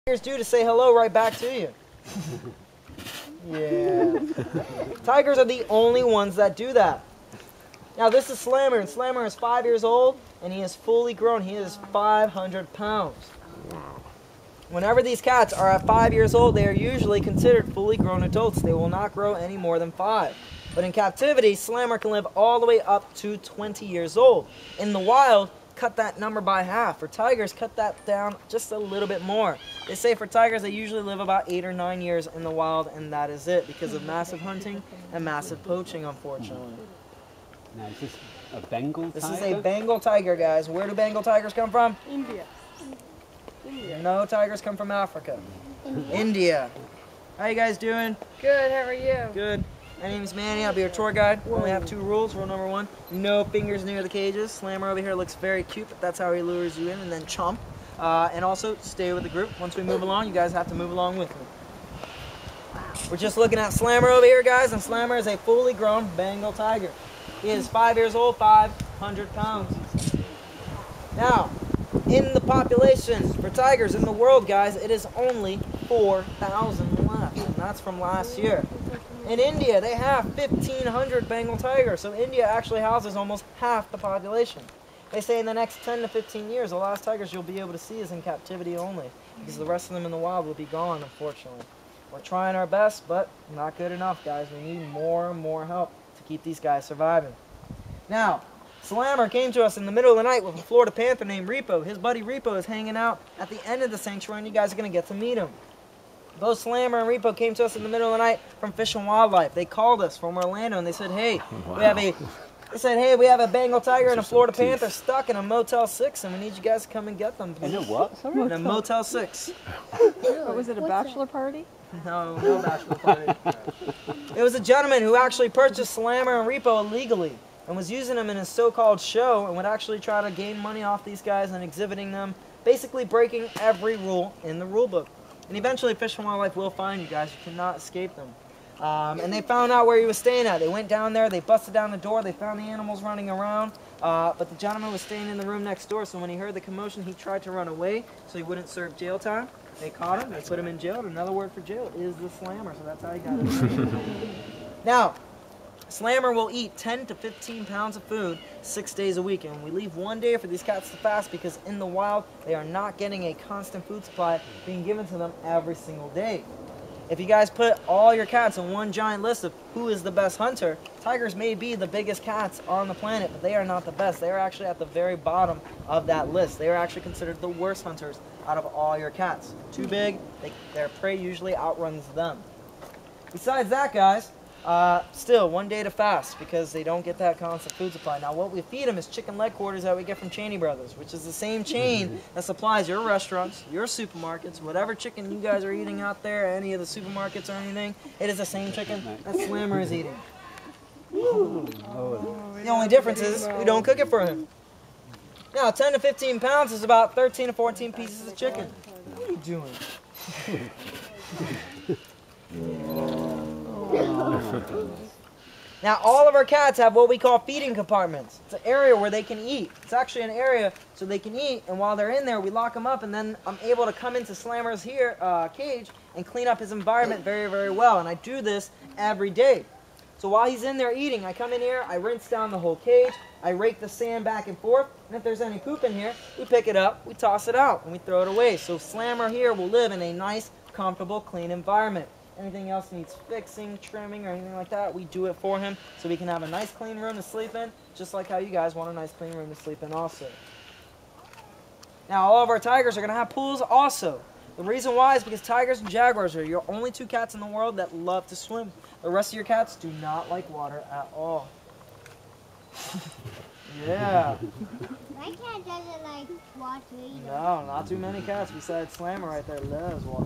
Tigers do to say hello right back to you. Yeah. Tigers are the only ones that do that. Now this is Slammer, and Slammer is 5 years old, and he is fully grown. He is 500 pounds. Whenever these cats are at 5 years old, they are usually considered fully grown adults. They will not grow any more than 5. But in captivity, Slammer can live all the way up to 20 years old. In the wild, cut that number by half. For tigers, cut that down just a little bit more. They say for tigers, they usually live about 8 or 9 years in the wild, and that is it because of massive hunting and massive poaching, unfortunately. Now, is this a Bengal tiger? This is a Bengal tiger, guys. Where do Bengal tigers come from? India. No, tigers come from Africa. India. How you guys doing? Good, how are you? Good. My name is Manny. I'll be your tour guide. We only have 2 rules. Rule number 1, no fingers near the cages. Slammer over here looks very cute, but that's how he lures you in, and then chomp. And also, stay with the group. Once we move along, you guys have to move along with me. We're just looking at Slammer over here, guys, and Slammer is a fully grown Bengal tiger. He is 5 years old, 500 pounds. Now, in the population for tigers in the world, guys, it is only 4,000 left, and that's from last year. In India, they have 1,500 Bengal tigers, so India actually houses almost half the population. They say in the next 10 to 15 years, the last tigers you'll be able to see is in captivity only, because the rest of them in the wild will be gone, unfortunately. We're trying our best, but not good enough, guys. We need more and more help to keep these guys surviving. Now, Slammer came to us in the middle of the night with a Florida panther named Repo. His buddy Repo is hanging out at the end of the sanctuary, and you guys are going to get to meet him. Both Slammer and Repo came to us in the middle of the night from Fish and Wildlife. They called us from Orlando, and they said, hey, we have a Bengal tiger and a Florida panther stuck in a Motel 6, and we need you guys to come and get them. In a what? Sorry? In a Motel 6. What was it, a bachelor party? No, no bachelor party. It was a gentleman who actually purchased Slammer and Repo illegally and was using them in his so-called show and would actually try to gain money off these guys and exhibiting them, basically breaking every rule in the rule book. And eventually Fish and Wildlife will find you guys. You cannot escape them. And they found out where he was staying at. They went down there, they busted down the door, they found the animals running around, but the gentleman was staying in the room next door, so when he heard the commotion, he tried to run away so he wouldn't serve jail time. They caught him, they put him in jail, and another word for jail is the Slammer, so that's how he got it. Now, Slammer will eat 10 to 15 pounds of food 6 days a week, and we leave 1 day for these cats to fast because in the wild, they are not getting a constant food supply being given to them every single day. If you guys put all your cats on one giant list of who is the best hunter, tigers may be the biggest cats on the planet, but they are not the best. They are actually at the very bottom of that list. They are actually considered the worst hunters out of all your cats. Too big, their prey usually outruns them. Besides that, guys, still 1 day to fast because they don't get that constant food supply. Now what we feed them is chicken leg quarters that we get from Cheney Brothers, which is the same chain that supplies your restaurants, your supermarkets, whatever chicken you guys are eating out there, any of the supermarkets or anything, it is the same chicken that Slammer is eating. The only difference is we don't cook it for him. Now 10 to 15 pounds is about 13 to 14 pieces of chicken. What are you doing? Now all of our cats have what we call feeding compartments. It's an area where they can eat. It's actually an area so they can eat, and while they're in there we lock them up, and then I'm able to come into Slammer's cage and clean up his environment very, very well, and I do this every day. So while he's in there eating, I come in here, I rinse down the whole cage, I rake the sand back and forth, and if there's any poop in here, we pick it up, we toss it out, and we throw it away. So Slammer here will live in a nice, comfortable, clean environment. Anything else needs fixing, trimming, or anything like that, we do it for him so we can have a nice clean room to sleep in, just like how you guys want a nice clean room to sleep in also. Now all of our tigers are going to have pools also. The reason why is because tigers and jaguars are your only 2 cats in the world that love to swim. The rest of your cats do not like water at all. Yeah. My cat doesn't like water either. No, not too many cats besides Slammer right there loves water.